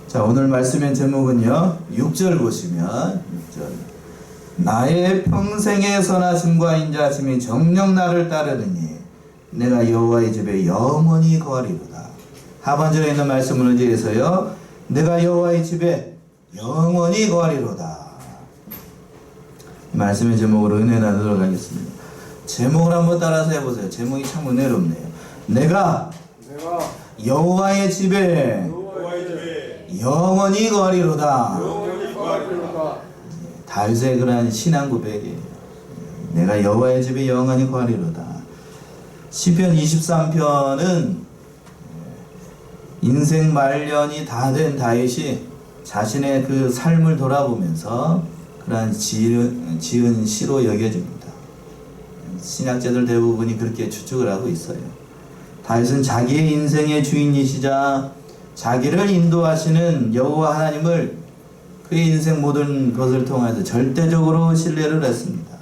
자, 오늘 말씀의 제목은요, 6절 보시면 6절. 나의 평생의 선하심과 인자하심이 정녕 나를 따르느니 내가 여호와의 집에 영원히 거하리로다. 하반절에 있는 말씀을 의지해서요, 내가 여호와의 집에 영원히 거하리로다. 말씀의 제목으로 은혜 나누도록 하겠습니다. 제목을 한번 따라서 해보세요. 제목이 참 은혜롭네요. 내가 여호와의 집에 영원히 거하리로다. 다윗의 그러한 신앙 고백이에요. 내가 여호와의 집에 영원히 거하리로다. 시편 23편은 인생 말년이 다 된 다윗이 자신의 그 삶을 돌아보면서 그러한 지은 시로 여겨집니다. 신학자들 대부분이 그렇게 추측을 하고 있어요. 다윗은 자기의 인생의 주인이시자 자기를 인도하시는 여호와 하나님을 그의 인생 모든 것을 통해서 절대적으로 신뢰를 했습니다.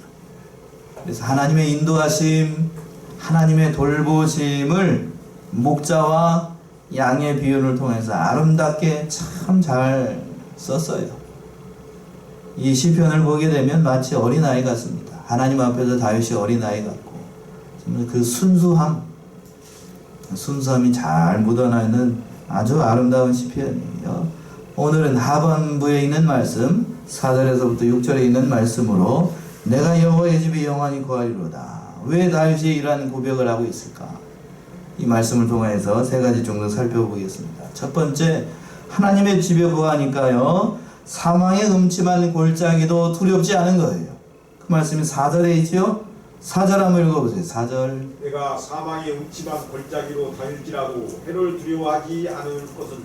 그래서 하나님의 인도하심, 하나님의 돌보심을 목자와 양의 비유를 통해서 아름답게 참 잘 썼어요. 이 시편을 보게 되면 마치 어린아이 같습니다. 하나님 앞에서 다윗이 어린아이 같고 그 순수함이 잘 묻어나는 아주 아름다운 시편이에요. 오늘은 하반부에 있는 말씀 4절에서부터 6절에 있는 말씀으로 내가 여호와의 집에 영원히 거하리로다. 왜 다윗이 이러한 고백을 하고 있을까? 이 말씀을 통해서 세 가지 정도 살펴보겠습니다. 첫 번째, 하나님의 집에 거하니까요, 사망의 음침한 골짜기도 두렵지 않은 거예요. 그 말씀이 4절에 있죠? 4절 한번 읽어보세요. 4절. 내가 사망의 음침한 골짜기로 다닐지라도 해를 두려워하지 않을 것은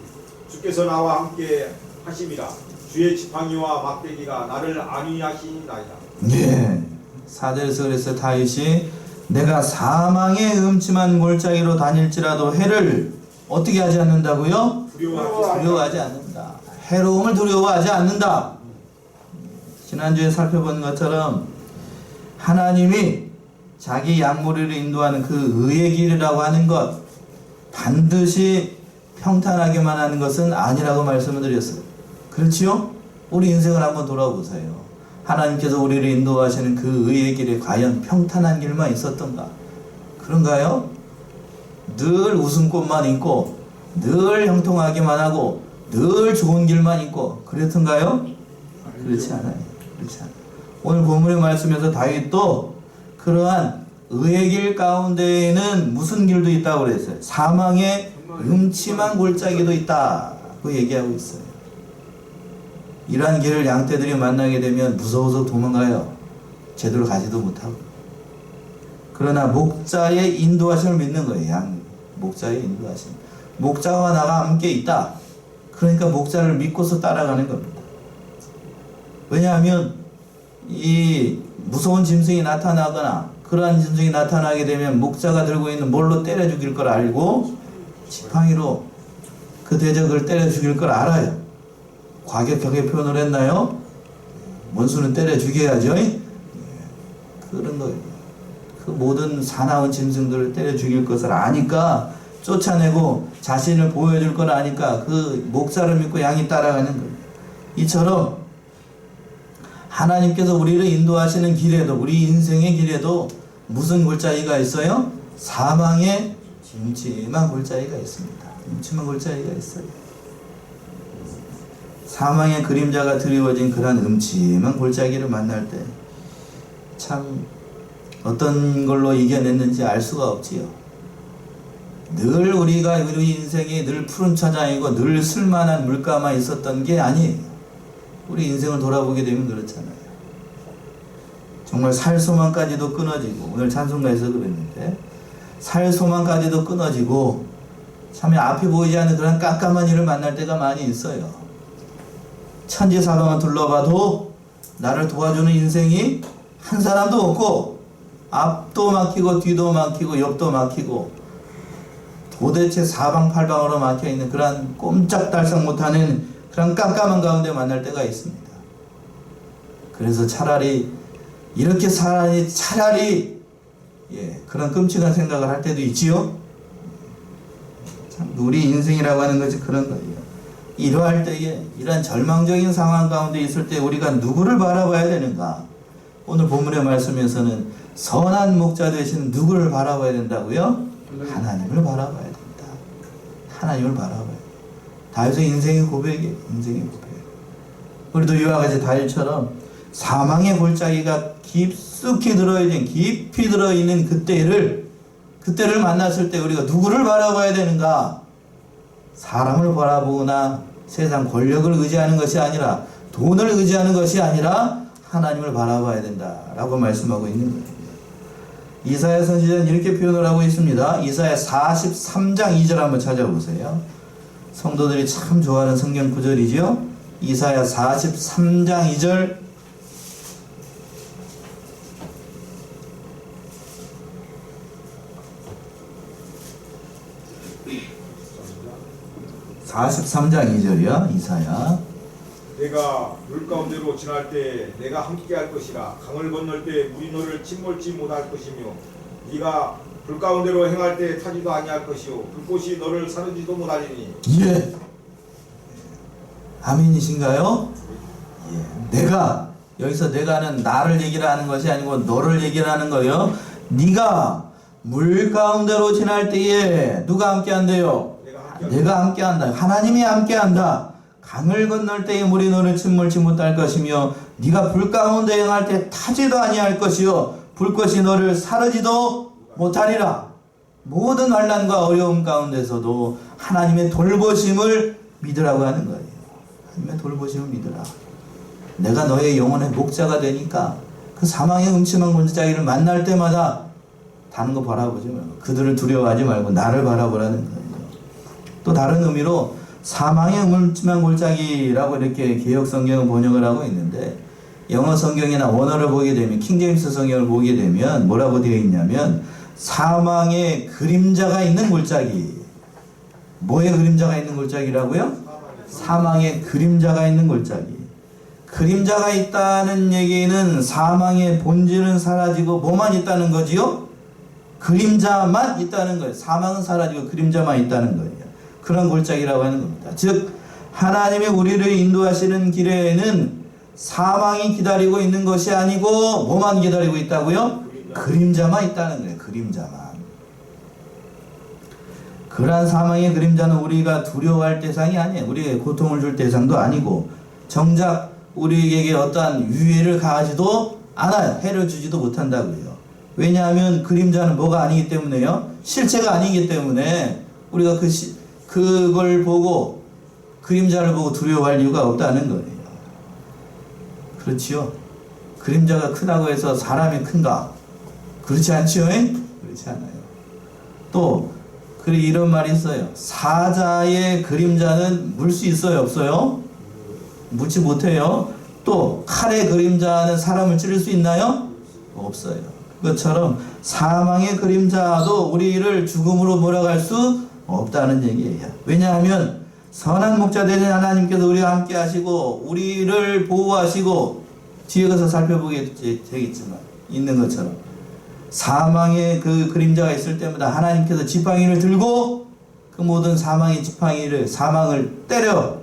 주께서 나와 함께 하심이라. 주의 지팡이와 막대기가 나를 안위하시나이다. 네. 4절에서 그래서 다윗이 내가 사망의 음침한 골짜기로 다닐지라도 해를 어떻게 하지 않는다고요? 두려워하지 않는다. 해로움을 두려워하지 않는다. 지난주에 살펴본 것처럼 하나님이 자기 양무리를 인도하는 그 의의 길이라고 하는 것, 반드시 평탄하게만 하는 것은 아니라고 말씀을 드렸어요. 그렇지요? 우리 인생을 한번 돌아보세요. 하나님께서 우리를 인도하시는 그 의의 길에 과연 평탄한 길만 있었던가? 그런가요? 늘 웃음꽃만 있고, 늘 형통하기만 하고, 늘 좋은 길만 있고, 그랬던가요? 그렇지 않아요. 그렇지 않아요. 오늘 본문의 말씀에서 다윗도 그러한 의의 길 가운데에는 무슨 길도 있다고 그랬어요? 사망의 음침한 골짜기도 있다고 얘기하고 있어요. 이러한 길을 양떼들이 만나게 되면 무서워서 도망가요. 제대로 가지도 못하고. 그러나 목자의 인도하심을 믿는 거예요. 목자의 인도하심. 목자와 나가 함께 있다. 그러니까 목자를 믿고서 따라가는 겁니다. 왜냐하면 이 무서운 짐승이 나타나거나 그러한 짐승이 나타나게 되면 목자가 들고 있는 뭘로 때려 죽일 걸 알고 지팡이로 그 대적을 때려 죽일 걸 알아요. 과격하게 표현을 했나요? 원수는 때려 죽여야죠. 그런 거예요. 그 모든 사나운 짐승들을 때려 죽일 것을 아니까 쫓아내고 자신을 보여줄 걸 아니까 그 목자를 믿고 양이 따라가는 거예요. 이처럼 하나님께서 우리를 인도하시는 길에도, 우리 인생의 길에도 무슨 골짜기가 있어요? 사망의 음침한 골짜기가 있습니다. 음침한 골짜기가 있어요. 사망의 그림자가 드리워진 그런 음침한 골짜기를 만날 때 참 어떤 걸로 이겨냈는지 알 수가 없지요. 늘 우리 인생이 늘 푸른 천장이고 늘 쓸만한 물가만 있었던 게 아니에요. 우리 인생을 돌아보게 되면 그렇잖아요. 정말 살 소망까지도 끊어지고, 오늘 찬송가에서 그랬는데 살 소망까지도 끊어지고 참 앞이 보이지 않는 그런 깜깜한 일을 만날 때가 많이 있어요. 천지사방을 둘러봐도 나를 도와주는 인생이 한 사람도 없고, 앞도 막히고 뒤도 막히고 옆도 막히고 도대체 사방팔방으로 막혀있는 그런 꼼짝달싹 못하는 그런 깜깜한 가운데 만날 때가 있습니다. 그래서 차라리 이렇게 차라리 그런 끔찍한 생각을 할 때도 있지요. 참 우리 인생이라고 하는 것이 그런 거예요. 이러할 때에 이러한 절망적인 상황 가운데 있을 때 우리가 누구를 바라봐야 되는가? 오늘 본문의 말씀에서는 선한 목자 되신 누구를 바라봐야 된다고요? 하나님을 바라봐야 된다. 하나님을 바라봐야 된다. 다윗의 인생의 고백이에요. 인생의 고백. 우리도 이와 같이 다윗처럼 사망의 골짜기가 깊이 들어있는 그때를 만났을 때 우리가 누구를 바라봐야 되는가? 사람을 바라보거나 세상 권력을 의지하는 것이 아니라, 돈을 의지하는 것이 아니라 하나님을 바라봐야 된다라고 말씀하고 있는 거예요. 이사야 선지자는 이렇게 표현을 하고 있습니다. 이사야 43장 2절 한번 찾아보세요. 성도들이 참 좋아하는 성경 구절이죠. 이사야 43장 2절. (43장 2절이요) 이사야. 내가 물 가운데로 지날 때 내가 함께할 것이라. 강을 건널 때 물이 너를 침몰치 못할 것이며 네가 불 가운데로 행할 때 타지도 아니할 것이요 불꽃이 너를 사르지도 못하리니. 예. 아멘이신가요? 예. 내가, 여기서 내가는 나를 얘기를 하는 것이 아니고 너를 얘기를 하는 거예요. 네가 물 가운데로 지날 때에 누가 함께한대요? 내가 함께한다. 하나님이 함께한다. 강을 건널 때에 물이 너를 침몰치 못할 것이며 네가 불 가운데 행할 때 타지도 아니할 것이요 불꽃이 너를 사르지도 못하리라. 모든 환난과 어려움 가운데서도 하나님의 돌보심을 믿으라고 하는 거예요. 하나님의 돌보심을 믿으라. 내가 너의 영혼의 목자가 되니까 그 사망의 음침한 골짜기를 만날 때마다 다른 거 바라보지 말고, 그들을 두려워하지 말고 나를 바라보라는 거예요. 또 다른 의미로 사망의 음침한 골짜기라고 이렇게 개역 성경은 번역을 하고 있는데, 영어 성경이나 원어를 보게 되면, 킹제임스 성경을 보게 되면 뭐라고 되어 있냐면 사망의 그림자가 있는 골짜기. 뭐의 그림자가 있는 골짜기라고요? 사망의 그림자가 있는 골짜기. 그림자가 있다는 얘기는 사망의 본질은 사라지고 뭐만 있다는 거지요? 그림자만 있다는 거예요. 사망은 사라지고 그림자만 있다는 거예요. 그런 골짜기라고 하는 겁니다. 즉 하나님이 우리를 인도하시는 길에는 사망이 기다리고 있는 것이 아니고 뭐만 기다리고 있다고요? 그림자만 있다는 거예요. 그림자만. 그러한 사망의 그림자는 우리가 두려워할 대상이 아니에요. 우리에게 고통을 줄 대상도 아니고 정작 우리에게 어떠한 유해를 가하지도 않아요. 해를 주지도 못한다고요. 왜냐하면 그림자는 뭐가 아니기 때문에요? 실체가 아니기 때문에 우리가 그걸 보고, 그림자를 보고 두려워할 이유가 없다는 거예요. 그렇지요? 그림자가 크다고 해서 사람이 큰가? 그렇지 않지요? 그렇지 않아요. 또 이런 말이 있어요. 사자의 그림자는 물 수 있어요? 없어요? 묻지 못해요. 또 칼의 그림자는 사람을 찌를 수 있나요? 없어요. 그것처럼 사망의 그림자도 우리를 죽음으로 몰아갈 수 없다는 얘기예요. 왜냐하면 선한 목자 되는 하나님께서 우리와 함께 하시고 우리를 보호하시고, 뒤에 가서 살펴보게 되겠지만 있는 것처럼 사망의 그 그림자가 있을 때마다 하나님께서 지팡이를 들고 그 모든 사망의 사망을 때려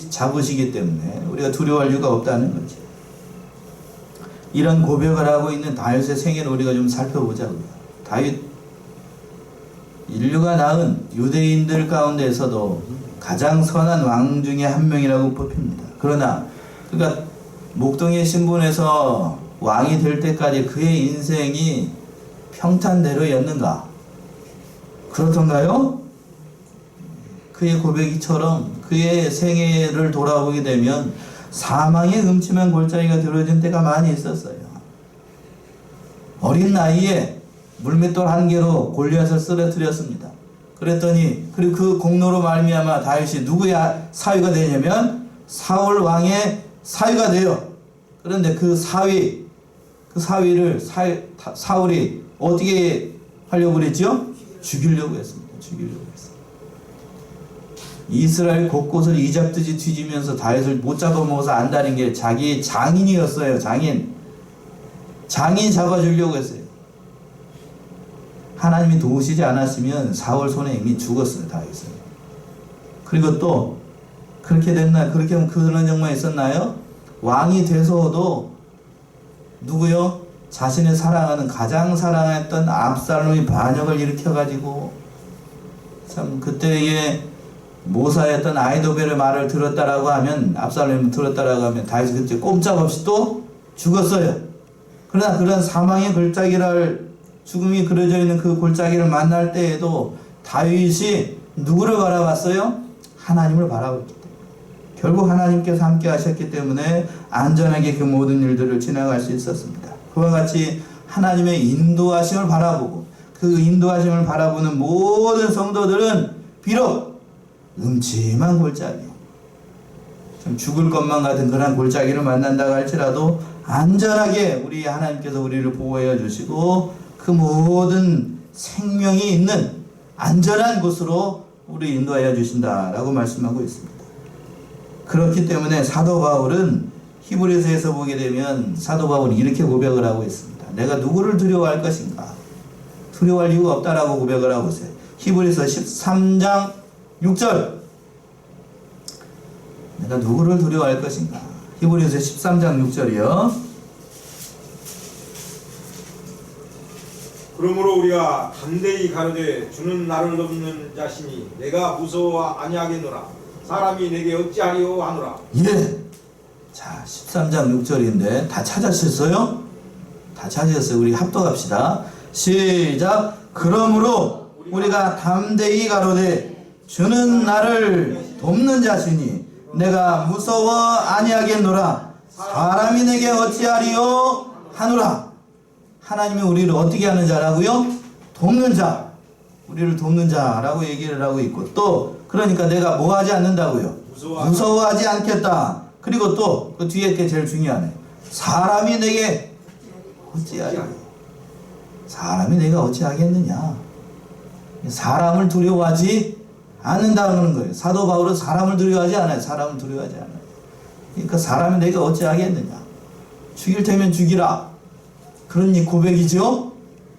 잡으시기 때문에 우리가 두려워할 이유가 없다는 거죠. 이런 고백을 하고 있는 다윗의 생애를 우리가 좀 살펴보자고요. 다윗, 인류가 낳은 유대인들 가운데서도 가장 선한 왕 중에 한 명이라고 뽑힙니다. 그러나 그가 목동의 신분에서 왕이 될 때까지 그의 인생이 평탄대로였는가? 그렇던가요? 그의 고백이처럼 그의 생애를 돌아보게 되면 사망의 음침한 골짜기가 들어진 때가 많이 있었어요. 어린 나이에 물맷돌 한 개로 골리앗을 쓰러뜨렸습니다. 그랬더니 그리고 그 공로로 말미암아 다윗이 누구의 사위가 되냐면 사울 왕의 사위가 돼요. 그런데 그 사위를 사울이 어떻게 하려고 그랬죠? 죽이려고 했습니다. 죽이려고 했어요. 이스라엘 곳곳을 이잡듯이 뒤지면서 다윗을 못 잡아먹어서 안다는 게 자기 장인이었어요. 장인 잡아주려고 했어요. 하나님이 도우시지 않았으면 사울 손에 이미 죽었어요. 다윗은. 그리고 또 그렇게 됐나? 그렇게 하면 그런 정말 있었나요? 왕이 돼서도 누구요? 자신의 사랑하는 가장 사랑했던 압살롬이 반역을 일으켜가지고 참 그때의 모사였던 아이도벨의 말을 들었다라고 하면 압살롬이 들었다라고 하면 다윗이 그때 꼼짝없이 또 죽었어요. 그러나 그런 사망의 골짜기를 죽음이 그려져 있는 그 골짜기를 만날 때에도 다윗이 누구를 바라봤어요? 하나님을 바라봤기 때문에 결국 하나님께서 함께 하셨기 때문에 안전하게 그 모든 일들을 지나갈 수 있었습니다. 그와 같이 하나님의 인도하심을 바라보고 그 인도하심을 바라보는 모든 성도들은 비록 음침한 골짜기, 좀 죽을 것만 같은 그런 골짜기를 만난다고 할지라도 안전하게 우리 하나님께서 우리를 보호해 주시고 그 모든 생명이 있는 안전한 곳으로 우리 인도하여 주신다라고 말씀하고 있습니다. 그렇기 때문에 사도 바울은 히브리서에서 보게 되면 사도 바울이 이렇게 고백을 하고 있습니다. 내가 누구를 두려워할 것인가? 두려워할 이유가 없다라고 고백을 하고 있어요. 히브리서 13장 6절. 내가 누구를 두려워할 것인가? 히브리서 13장 6절이요. 그러므로 우리가 담대히 가로되 주는 나를 돕는 자시니 내가 무서워 아니하겠노라. 사람이 내게 어찌하리요 하노라. 예. 자, 13장 6절인데 다 찾으셨어요? 다 찾으셨어요. 우리 합독합시다. 시작. 그러므로 우리가 담대히 가로되 주는 나를 돕는 자시니 내가 무서워 아니하겠노라. 사람이 내게 어찌하리요 하노라. 하나님이 우리를 어떻게 하는 자라고요? 돕는 자. 우리를 돕는 자라고 얘기를 하고 있고 또 그러니까 내가 뭐 하지 않는다고요? 무서워하지 않겠다. 그리고 또 그 뒤에 게 제일 중요하네. 사람이 내게 어찌하리? 사람이 내가 어찌하겠느냐? 사람을 두려워하지 않는다는 거예요. 사도 바울은 사람을 두려워하지 않아요. 사람을 두려워하지 않아요. 그러니까 사람이 내가 어찌하겠느냐? 죽일 테면 죽이라. 그런 이 고백이죠.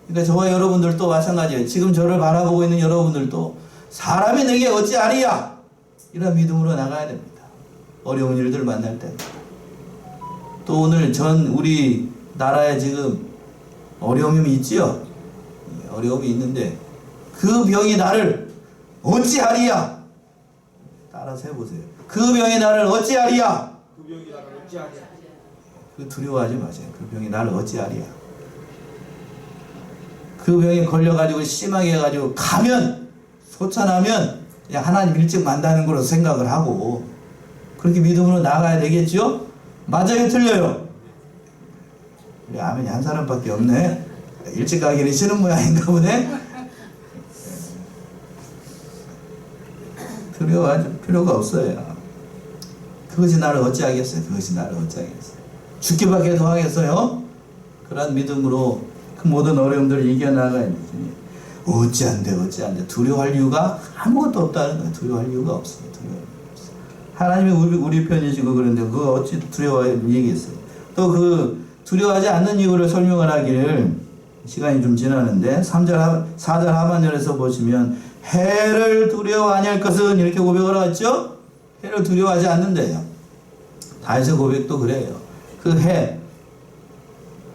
그러니까 저와 여러분들도 마찬가지예요. 지금 저를 바라보고 있는 여러분들도 사람이 내게 어찌하리야? 이런 믿음으로 나가야 됩니다. 어려운 일들 만날 때. 또 오늘 우리 나라에 지금 어려움이 있지요? 어려움이 있는데 그 병이 나를 어찌하리야? 따라서 해보세요. 그 병이 나를 어찌하리야? 그 병이 나를 어찌하리야? 그 두려워하지 마세요. 그 병이 나를 어찌하리야? 그 병에 걸려가지고 심하게 해가지고 가면 소천하면 그냥 하나님 일찍 만다는 걸로 생각을 하고 그렇게 믿음으로 나가야 되겠죠? 맞아요? 틀려요? 우리 아멘이 한 사람밖에 없네. 일찍 가기는 싫은 모양인가 보네. 두려워할 필요가 없어요. 그것이 나를 어찌하겠어요? 그것이 나를 어찌하겠어요? 죽기밖에 더 하겠어요? 그런 믿음으로 그 모든 어려움들을 이겨나가야 되지. 어찌한데 두려워할 이유가 아무것도 없다는 거예요. 두려워할 이유가 없어요. 하나님이 우리 편이시고 그런데 그거 어찌 두려워할 얘기했어요. 또 그 두려워하지 않는 이유를 설명을 하기를 시간이 좀 지나는데 4절 하반절에서 보시면 해를 두려워 아니할 것은 이렇게 고백을 하죠. 해를 두려워하지 않는데요. 다윗의 고백도 그래요. 그 해,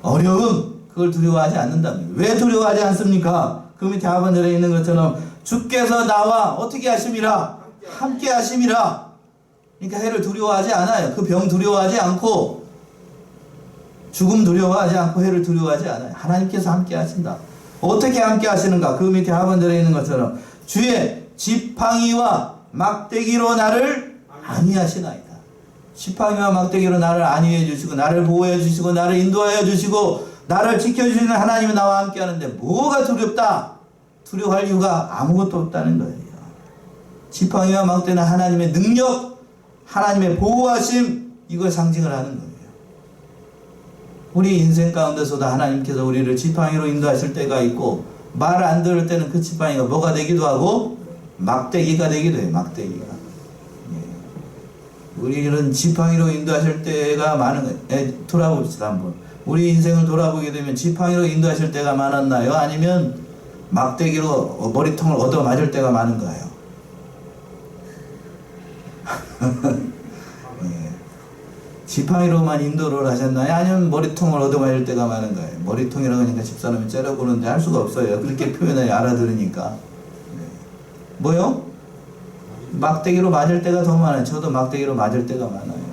어려움 그걸 두려워하지 않는답니다. 왜 두려워하지 않습니까? 그 밑에 하반절에 있는 것처럼 주께서 나와 어떻게 하심이라? 함께 하심이라. 그러니까 해를 두려워하지 않아요. 그 병 두려워하지 않고 죽음 두려워하지 않고 해를 두려워하지 않아요. 하나님께서 함께 하신다. 어떻게 함께 하시는가? 그 밑에 하반절에 있는 것처럼 주의 지팡이와 막대기로 나를 안위하시나이다. 지팡이와 막대기로 나를 안위해 주시고 나를 보호해 주시고 나를 인도하여 주시고 나를 지켜주시는 하나님이 나와 함께 하는데 뭐가 두렵다? 두려워할 이유가 아무것도 없다는 거예요. 지팡이와 막대는 하나님의 능력, 하나님의 보호하심, 이걸 상징을 하는 거예요. 우리 인생 가운데서도 하나님께서 우리를 지팡이로 인도하실 때가 있고 말 안 들을 때는 그 지팡이가 뭐가 되기도 하고 막대기가 되기도 해요. 막대기가. 우리는 지팡이로 인도하실 때가 많은 거예요. 돌아봅시다 한번. 우리 인생을 돌아보게 되면 지팡이로 인도하실 때가 많았나요? 아니면 막대기로 머리통을 얻어 맞을 때가 많은가요? 예. 지팡이로만 인도를 하셨나요? 아니면 머리통을 얻어가실 때가 많은 거예요. 머리통이라고 하니까 집사람이 째려보는데 할 수가 없어요. 그렇게 표현을 알아들으니까. 예. 뭐요? 막대기로 맞을 때가 더 많아요. 저도 막대기로 맞을 때가 많아요.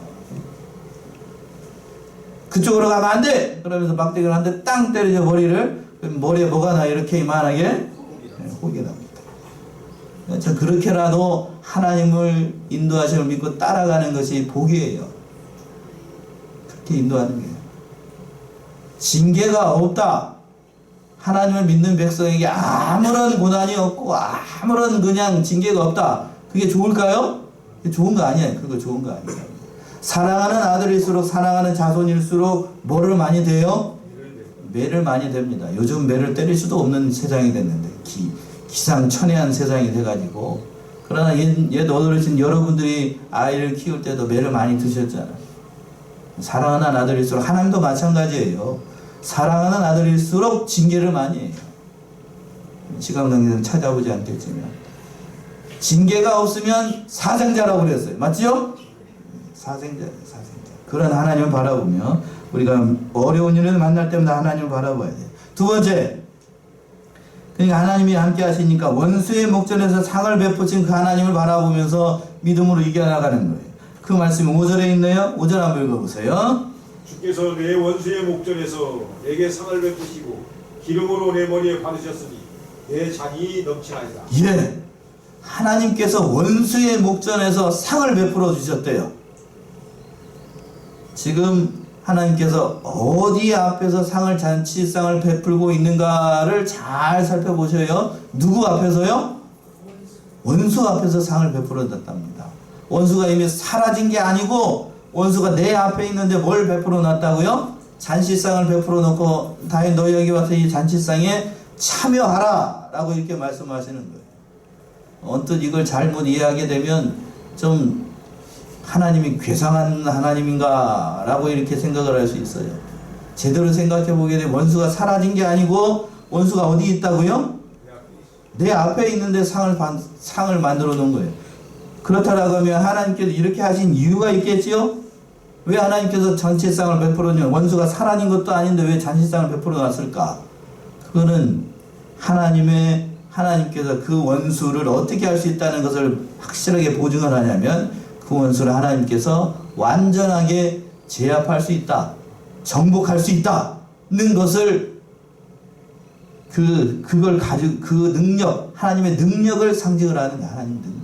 그쪽으로 가면 안 돼! 그러면서 막대기로 한 대 땅 때리죠, 머리를. 그럼 머리에 뭐가 나, 이렇게 이만하게? 네, 혹이 납니다. 자, 그렇게라도 하나님을 인도하심을 믿고 따라가는 것이 복이에요. 그렇게 인도하는 게. 징계가 없다. 하나님을 믿는 백성에게 아무런 고난이 없고 아무런 그냥 징계가 없다. 그게 좋을까요? 좋은 거 아니에요. 그거 좋은 거 아니에요. 사랑하는 아들일수록 사랑하는 자손일수록 뭐를 많이 돼요? 매를 많이 됩니다. 요즘 매를 때릴 수도 없는 세상이 됐는데 기상천외한 세상이 돼가지고. 그러나 옛 어르신 여러분들이 아이를 키울 때도 매를 많이 드셨잖아요. 사랑하는 아들일수록 하나님도 마찬가지예요. 사랑하는 아들일수록 징계를 많이 해요. 시간 관계는 찾아보지 않겠지만 징계가 없으면 사생자라고 그랬어요. 맞지요? 사생자예요. 사생자. 그런 하나님을 바라보며 우리가 어려운 일을 만날 때마다 하나님을 바라봐야 돼요. 두 번째, 그러니까 하나님이 함께 하시니까 원수의 목전에서 상을 베푸신 그 하나님을 바라보면서 믿음으로 이겨나가는 거예요. 그 말씀이 5절에 있네요. 5절 한번 읽어보세요. 주께서 내 원수의 목전에서 내게 상을 베푸시고 기름으로 내 머리에 바르셨으니 내 잔이 넘치나이다. 예, 하나님께서 원수의 목전에서 상을 베풀어 주셨대요. 지금 하나님께서 어디 앞에서 상을, 잔치상을 베풀고 있는가를 잘 살펴보셔요. 누구 앞에서요? 원수 앞에서 상을 베풀어 놨답니다. 원수가 이미 사라진 게 아니고 원수가 내 앞에 있는데 뭘 베풀어 놨다고요? 잔치상을 베풀어 놓고 다행히 너희 여기 와서 이 잔치상에 참여하라 라고 이렇게 말씀하시는 거예요. 언뜻 이걸 잘못 이해하게 되면 좀 하나님이 괴상한 하나님인가 라고 이렇게 생각을 할 수 있어요. 제대로 생각해 보게 되면 원수가 사라진 게 아니고 원수가 어디 있다고요? 내 앞에 있는데 상을 만들어 놓은 거예요. 그렇다라고 하면 하나님께서 이렇게 하신 이유가 있겠지요? 왜 하나님께서 잔치상을 베풀어 놨냐? 원수가 사라진 것도 아닌데 왜 잔치상을 베풀어 놨을까? 그거는 하나님께서 그 원수를 어떻게 할 수 있다는 것을 확실하게 보증을 하냐면 그 원수를 하나님께서 완전하게 제압할 수 있다, 정복할 수 있다는 것을 그걸 가지고 그 능력, 하나님의 능력을 상징을 하는 거야. 하나님 능력.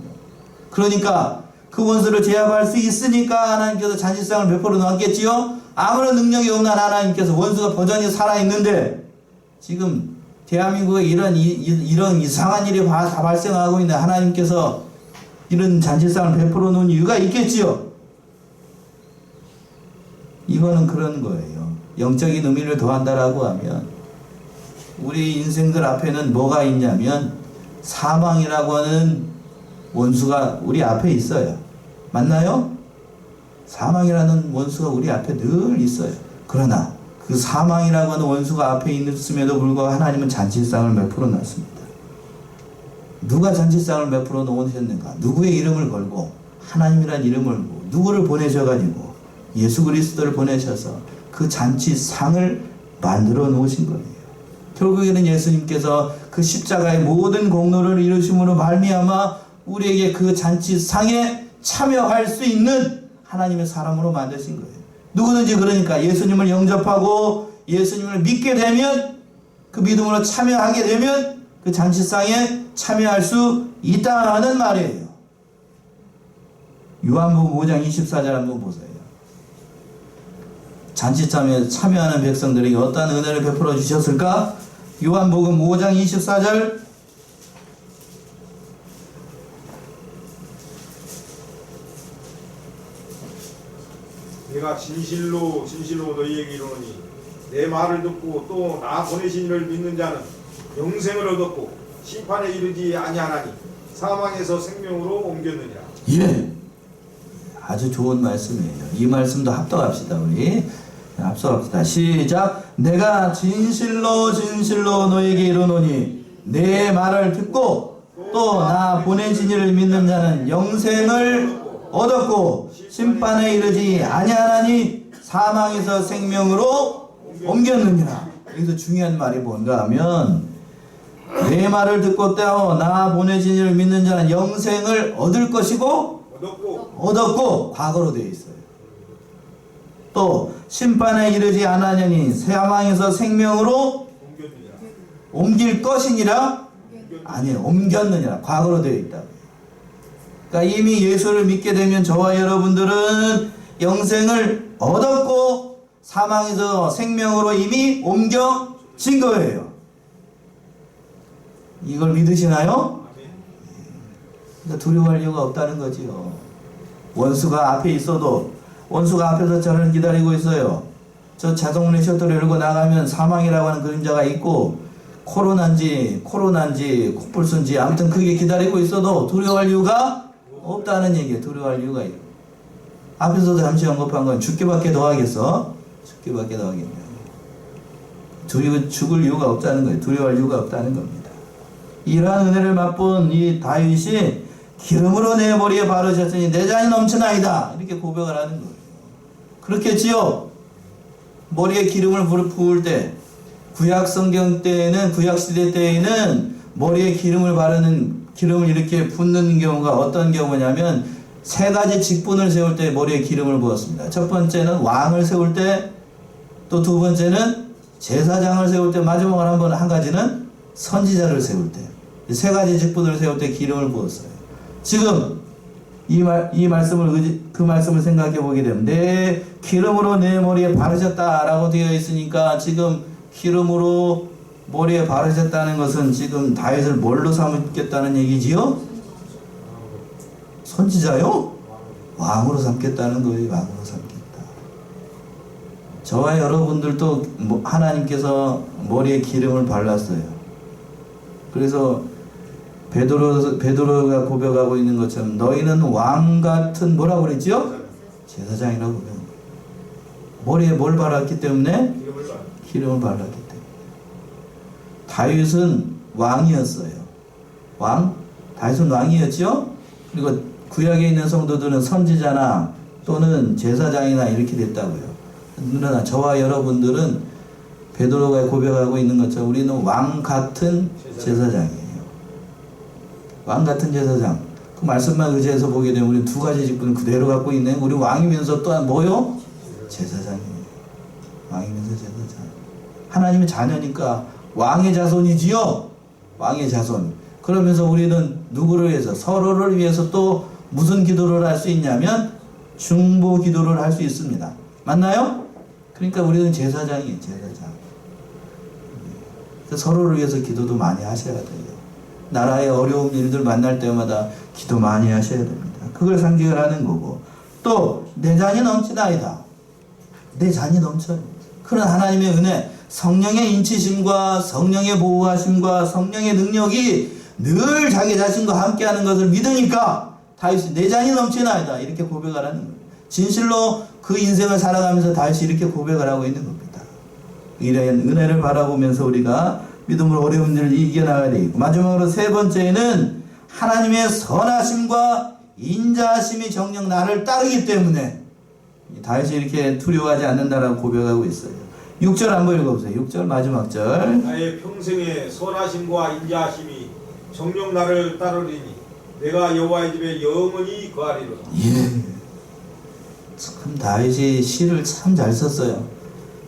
그러니까 그 원수를 제압할 수 있으니까 하나님께서 잔치상을 베풀어 놓았겠지요. 아무런 능력이 없는 하나님께서 원수가 버전히 살아있는데 지금 대한민국에 이런 이상한 일이 다 발생하고 있는 하나님께서 이런 잔치상을 베풀어 놓은 이유가 있겠지요. 이거는 그런 거예요. 영적인 의미를 더한다라고 하면 우리 인생들 앞에는 뭐가 있냐면 사망이라고 하는 원수가 우리 앞에 있어요. 맞나요? 사망이라는 원수가 우리 앞에 늘 있어요. 그러나 그 사망이라고 하는 원수가 앞에 있음에도 불구하고 하나님은 잔치상을 베풀어 놨습니다. 누가 잔치상을 베풀어 놓으셨는가? 누구의 이름을 걸고 하나님이란 이름을 걸고 누구를 보내셔가지고 예수 그리스도를 보내셔서 그 잔치상을 만들어 놓으신 거예요. 결국에는 예수님께서 그 십자가의 모든 공로를 이루심으로 말미암아 우리에게 그 잔치상에 참여할 수 있는 하나님의 사람으로 만드신 거예요. 누구든지 그러니까 예수님을 영접하고 예수님을 믿게 되면 그 믿음으로 참여하게 되면 그 잔치상에 참여할 수 있다는 말이에요. 요한복음 5장 24절 한번 보세요. 잔치상에 참여하는 백성들에게 어떠한 은혜를 베풀어 주셨을까? 요한복음 5장 24절 내가 진실로 너희에게 이르노니 내 말을 듣고 또 나 보내신 이를 믿는 자는 영생을 얻었고 심판에 이르지 아니하나니 사망에서 생명으로 옮겼느니라. 예, 아주 좋은 말씀이에요. 이 말씀도 합독합시다. 우리 합독합시다. 시작. 내가 진실로 너에게 이르노니 내 말을 듣고 또 나 보내신 이를 믿는 자는 영생을 얻었고 심판에 이르지 아니하나니 사망에서 생명으로 옮겼느니라. 여기서 중요한 말이 뭔가 하면 내 말을 듣고 떼어 나 보내신 이를 믿는 자는 영생을 얻을 것이고 얻었고 과거로 되어 있어요. 또 심판에 이르지 아니하니 사망에서 생명으로 옮길 것이니라. 아니에요. 옮겼느니라. 과거로 되어 있다. 그러니까 이미 예수를 믿게 되면 저와 여러분들은 영생을 얻었고 사망에서 생명으로 이미 옮겨진 거예요. 이걸 믿으시나요? 그러니까 두려워할 이유가 없다는 거지요. 원수가 앞에 있어도 원수가 앞에서 저를 기다리고 있어요. 저 자동문의 셔터를 열고 나가면 사망이라고 하는 그림자가 있고 코로나인지 코뿔소인지 아무튼 그게 기다리고 있어도 두려워할 이유가 없다는 얘기예요. 두려워할 이유가 있어요. 앞에서도 잠시 언급한 건 죽기밖에 더 하겠어? 죽기밖에 더 하겠냐. 죽을 이유가 없다는 거예요. 두려워할 이유가 없다는 겁니다. 이러한 은혜를 맛본 이 다윗이 기름으로 내 머리에 바르셨으니 내 잔이 넘치나이다. 이렇게 고백을 하는 거예요. 그렇겠지요? 머리에 기름을 부을 때 구약 성경 때에는 구약 시대 때에는 머리에 기름을 바르는 기름을 이렇게 붓는 경우가 어떤 경우냐면 세 가지 직분을 세울 때 머리에 기름을 부었습니다. 첫 번째는 왕을 세울 때, 또 두 번째는 제사장을 세울 때, 마지막으로 한 가지는 선지자를 세울 때. 세 가지 직분을 세울 때 기름을 부었어요. 지금 이 말씀을 생각해 보게 되면 내 기름으로 내 머리에 바르셨다라고 되어 있으니까 지금 기름으로 머리에 바르셨다는 것은 지금 다윗을 뭘로 삼겠다는 얘기지요? 선지자요? 왕으로 삼겠다는 거예요. 왕으로 삼겠다. 저와 여러분들도 하나님께서 머리에 기름을 발랐어요. 그래서 베드로가 고백하고 있는 것처럼 너희는 왕 같은 뭐라고 그랬지요? 제사장이라고 고백한 거예요. 머리에 뭘 발랐기 때문에? 기름을 발랐기 때문에. 다윗은 왕이었어요. 다윗은 왕이었죠? 그리고 구약에 있는 성도들은 선지자나 또는 제사장이나 이렇게 됐다고요. 그러나 저와 여러분들은 베드로가 고백하고 있는 것처럼 우리는 왕 같은 제사장이에요. 왕 같은 제사장. 그 말씀만 의지해서 보게 되면 우리 두 가지 직분을 그대로 갖고 있는 우리 왕이면서 또한 뭐요? 제사장이에요. 왕이면서 제사장. 하나님의 자녀니까 왕의 자손이지요. 왕의 자손. 그러면서 우리는 누구를 위해서? 서로를 위해서 또 무슨 기도를 할 수 있냐면 중보 기도를 할 수 있습니다. 맞나요? 그러니까 우리는 제사장이에요. 제사장. 서로를 위해서 기도도 많이 하셔야 돼요. 나라의 어려운 일들 만날 때마다 기도 많이 하셔야 됩니다. 그걸 상징을 하는 거고, 또 내 잔이 넘치나이다. 내 잔이 넘쳐요. 그런 하나님의 은혜, 성령의 인치심과 성령의 보호하심과 성령의 능력이 늘 자기 자신과 함께하는 것을 믿으니까 다윗이 내 잔이 넘치나이다 이렇게 고백을 하는 거예요. 진실로 그 인생을 살아가면서 다윗이 이렇게 고백을 하고 있는 겁니다. 이런 은혜를 바라보면서 우리가 믿음으로 어려운 일을 이겨나가야 되고, 마지막으로 세 번째는 하나님의 선하심과 인자하심이 정녕 나를 따르기 때문에 다윗이 이렇게 두려워하지 않는다라고 고백하고 있어요. 6절 한번 읽어보세요. 6절 마지막 절. 나의 평생의 선하심과 인자하심이 정녕 나를 따르리니 내가 여호와의 집에 영원히 거하리로다. 예. 참 다윗이 시를 참 잘 썼어요.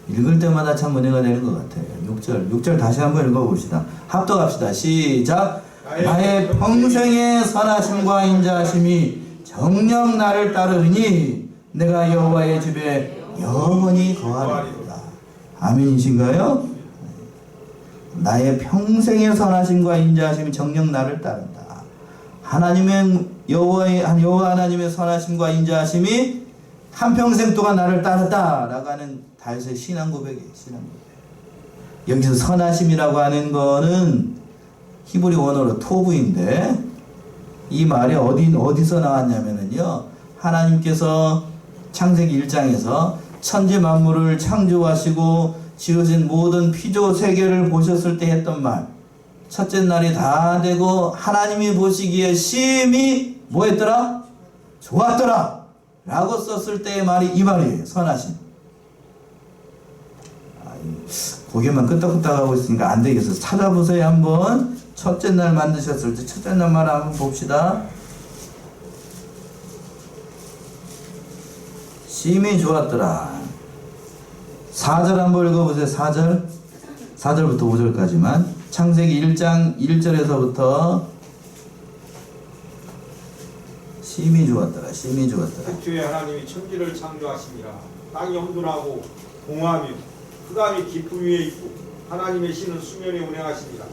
읽을 때마다 참 은혜가 되는 것 같아요. 6절 다시 한번 읽어봅시다. 합독합시다. 시작. 나의 평생의 선하심과 인자하심이 정녕 나를 따르니 내가 여호와의 집에 영원히 거하리로다. 아멘이신가요? 나의 평생의 선하심과 인자하심이 정녕 나를 따른다. 하나님의 여호와 하나님의 선하심과 인자하심이 한평생 동안 나를 따랐다라고 하는 다윗의 신앙 고백이에요. 신앙 고백. 여기서 선하심이라고 하는 거는 히브리 원어로 토부인데, 이 말이 어디서 나왔냐면요, 하나님께서 창세기 1장에서 천지 만물을 창조하시고 지으신 모든 피조 세계를 보셨을 때 했던 말, 첫째 날이 다 되고 하나님이 보시기에 심히 뭐 했더라? 좋았더라 라고 썼을 때의 말이 이 말이에요. 선하심. 고개만 끄덕끄덕하고 있으니까 안 되겠어. 찾아보세요. 한번 첫째 날 만드셨을 때 첫째 날 말 한번 봅시다. 심히 좋았더라. 4절 한번 읽어보세요. 4절부터 5절까지만. 창세기 1장 1절에서부터 심히 좋았더라. 심히 좋았더라. 태초에 하나님이 천지를 창조하시니라. 땅이 혼돈하고 공허하며 흑암이 깊음 위에 있고 하나님의 신은 수면에 운행하시니라.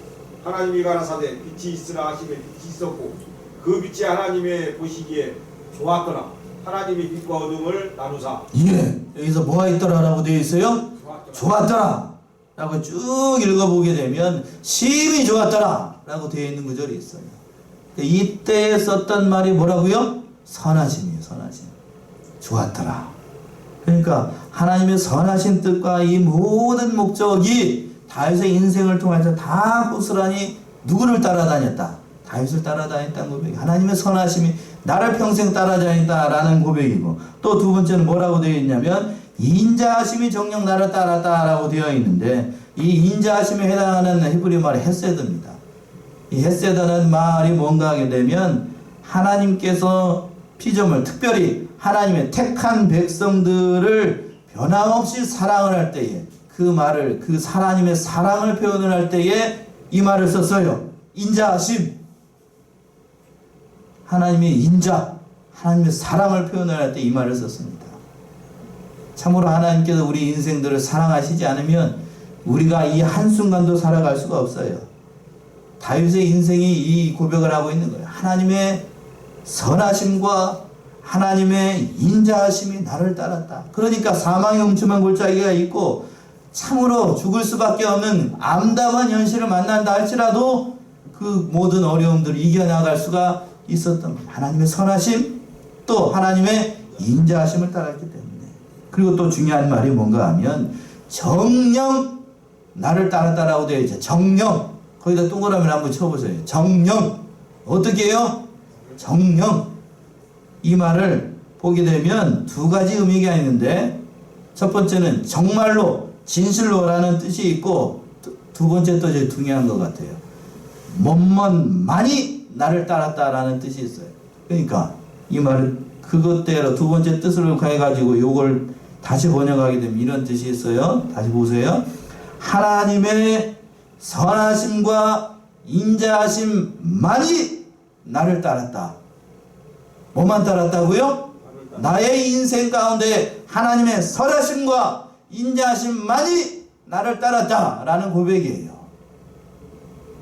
하나님이 가라사대 빛이 있으라 하시며 빛이 있었고 그 빛이 하나님의 보시기에 좋았더라. 하나님이 빛과 어둠을 나누사. 예, 여기서 뭐가 있더라라고 되어 있어요? 좋았더라 라고 쭉 읽어보게 되면 심히 좋았더라 라고 되어 있는 구절이 있어요. 이때 썼던 말이 뭐라고요? 선하심이에요. 선하심. 좋았더라. 그러니까 하나님의 선하신 뜻과 이 모든 목적이 다윗의 인생을 통해서 다 고스란히 누구를 따라다녔다? 다윗을 따라다녔다는 고백이 하나님의 선하심이 나를 평생 따라다닌다라는 고백이고, 또 두 번째는 뭐라고 되어 있냐면 인자하심이 정녕 나를 따랐다라고 되어 있는데, 이 인자하심에 해당하는 히브리 말이 헤세드입니다. 이 헤세드는 말이 뭔가 하게 되면 하나님께서 피조물, 특별히 하나님의 택한 백성들을 변함없이 사랑을 할 때에 그 말을, 그 하나님의 사랑을 표현을 할 때에 이 말을 썼어요. 인자하심. 하나님의 인자, 하나님의 사랑을 표현을 할 때 이 말을 썼습니다. 참으로 하나님께서 우리 인생들을 사랑하시지 않으면 우리가 이 한순간도 살아갈 수가 없어요. 다윗의 인생이 이 고백을 하고 있는 거예요. 하나님의 선하심과 하나님의 인자하심이 나를 따랐다. 그러니까 사망의 음침한 골짜기가 있고 참으로 죽을 수밖에 없는 암담한 현실을 만난다 할지라도 그 모든 어려움들을 이겨나갈 수가 있었던 거예요. 하나님의 선하심, 또 하나님의 인자하심을 따랐기 때문에. 그리고 또 중요한 말이 뭔가 하면 정녕 나를 따랐다라고 되어 있죠. 정녕. 거기다 동그라미를 한번 쳐보세요. 정녕. 어떻게 해요? 정녕. 이 말을 보게 되면 두 가지 의미가 있는데, 첫 번째는 정말로, 진실로라는 뜻이 있고, 두 번째 또 이제 중요한 것 같아요. 많이 나를 따랐다라는 뜻이 있어요. 그러니까 이 말을 그것대로 두 번째 뜻으로 해가지고 요걸 다시 번역하게 되면 이런 뜻이 있어요. 다시 보세요. 하나님의 선하심과 인자하심만이 나를 따랐다. 뭐만 따랐다고요? 나의 인생 가운데 하나님의 선하심과 인자하심만이 나를 따랐다 라는 고백이에요.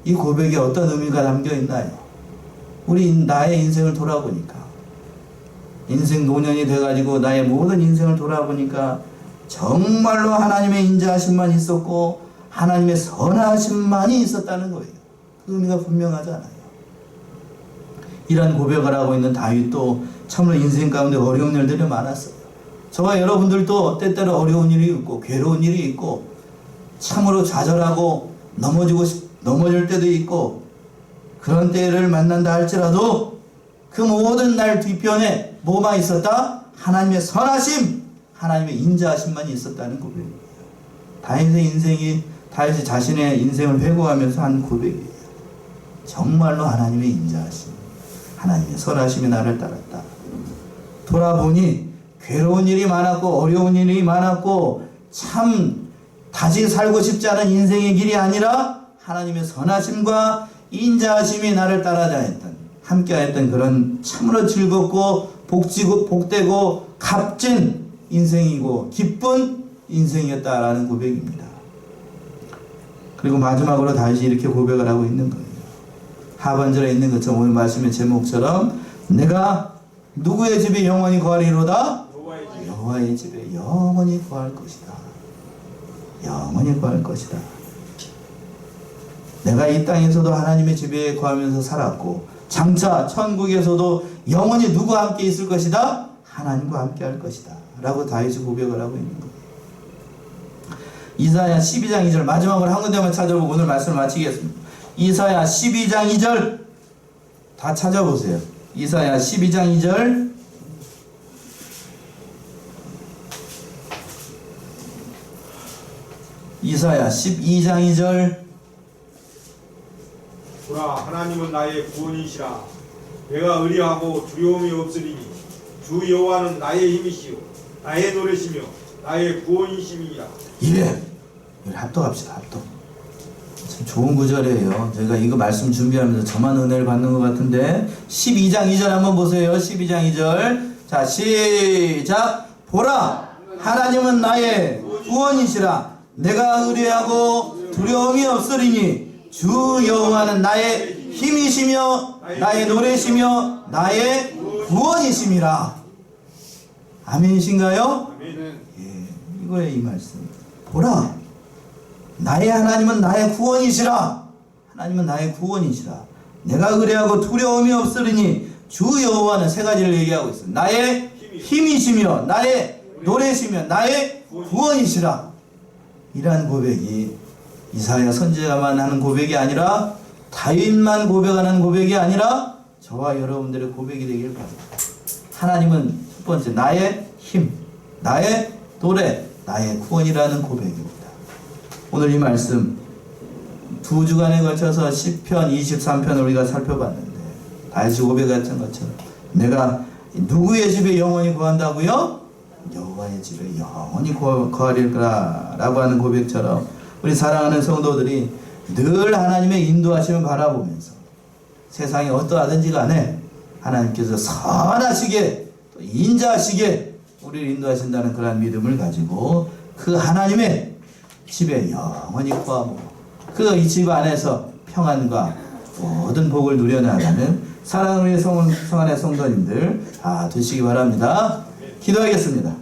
이 고백에 어떤 의미가 담겨 있나요? 나의 인생을 돌아보니까, 인생 노년이 돼가지고 나의 모든 인생을 돌아보니까 정말로 하나님의 인자하심만 있었고 하나님의 선하심만이 있었다는 거예요. 그 의미가 분명하잖아요. 이런 고백을 하고 있는 다윗도 참으로 인생 가운데 어려운 일들이 많았어요. 저와 여러분들도 때때로 어려운 일이 있고 괴로운 일이 있고 참으로 좌절하고 넘어질 때도 있고, 그런 때를 만난다 할지라도 그 모든 날 뒤편에 뭐만 있었다? 하나님의 선하심, 하나님의 인자하심만 있었다는 고백이에요. 다윗이 자신의 인생을 회고하면서 한 고백이에요. 정말로 하나님의 인자하심, 하나님의 선하심이 나를 따랐다. 돌아보니 괴로운 일이 많았고 어려운 일이 많았고 참 다시 살고 싶지 않은 인생의 길이 아니라 하나님의 선하심과 인자하심이 나를 따라다녔던, 함께하였던 그런 참으로 즐겁고 복되고 값진 인생이고 기쁜 인생이었다라는 고백입니다. 그리고 마지막으로 다시 이렇게 고백을 하고 있는 거예요. 하반절에 있는 것처럼 오늘 말씀의 제목처럼 내가 누구의 집에 영원히 거하리로다? 여호와의 집에 영원히 거할 것이다. 영원히 거할 것이다. 내가 이 땅에서도 하나님의 집에 거하면서 살았고 장차 천국에서도 영원히 누구와 함께 있을 것이다? 하나님과 함께 할 것이다 라고 다윗이 고백을 하고 있는 거예요. 이사야 12장 2절 마지막으로 한 군데만 찾아보고 오늘 말씀을 마치겠습니다. 이사야 12장 2절 다 찾아보세요. 이사야 12장 2절 이사야 12장 2절. 보라 하나님은 나의 구원이시라. 내가 의리하고 두려움이 없으리니 주 여호와는 나의 힘이시요 나의 노래시며 나의 구원이심이니라. 예. 우리 합독합시다. 합독. 참 좋은 구절이에요. 저희가 이거 말씀 준비하면서 저만 은혜를 받는 것 같은데 12장 2절 한번 보세요. 12장 2절. 자, 시작. 보라 하나님은 나의 구원이시라. 내가 의뢰하고 두려움이 없으리니 주 여호와는 나의 힘이시며 나의 노래시며 나의 구원이심이라. 아멘이신가요? 아멘. 예, 이거예요. 이 말씀. 보라 나의 하나님은 나의 구원이시라. 하나님은 나의 구원이시라. 내가 의뢰하고 두려움이 없으리니 주 여호와는 세 가지를 얘기하고 있어요. 나의 힘이시며 나의 노래시며 나의 구원이시라. 이러한 고백이 이사야 선지자만 하는 고백이 아니라 다윗만 고백하는 고백이 아니라 저와 여러분들의 고백이 되길 바랍니다. 하나님은 첫 번째 나의 힘, 나의 노래, 나의 구원이라는 고백입니다. 오늘 이 말씀 두 주간에 걸쳐서 시편 23편을 우리가 살펴봤는데 다윗이 고백했던 것처럼 내가 누구의 집에 영원히 거한다고요? 여호와의 집에 영원히 거하릴 거라고 하는 고백처럼 우리 사랑하는 성도들이 늘 하나님의 인도하심을 바라보면서 세상이 어떠하든지 간에 하나님께서 선하시게 또 인자하시게 우리를 인도하신다는 그런 믿음을 가지고 그 하나님의 집에 영원히 거하고 그 이 집 안에서 평안과 모든 복을 누려나가는 사랑하는 성 안의 성도님들 다 되시기 바랍니다. 기도하겠습니다.